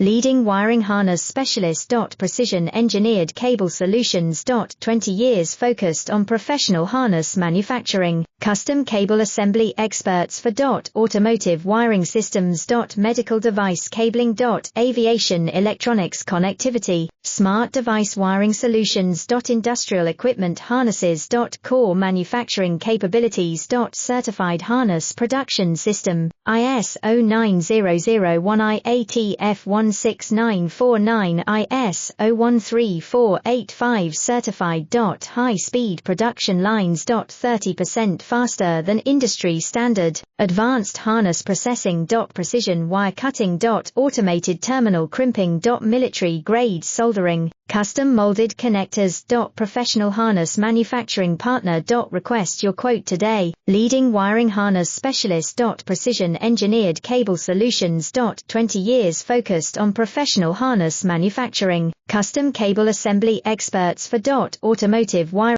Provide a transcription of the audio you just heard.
Leading wiring harness specialist. Precision engineered cable solutions. 20 years focused on professional harness manufacturing, custom cable assembly experts for automotive wiring systems. Medical device cabling. Aviation electronics connectivity, smart device wiring solutions. Industrial equipment harnesses. Core manufacturing capabilities. Certified harness production system, ISO 9001-IATF16949, ISO 13485 certified. High-speed production lines. 30% faster than industry standard, advanced harness processing. Precision wire cutting. Automated terminal crimping. Military grade soldering, custom molded connectors. Professional harness manufacturing partner. Request your quote today. Leading wiring harness specialist. Precision engineered cable solutions. 20 years focused on professional harness manufacturing, custom cable assembly experts for automotive wiring.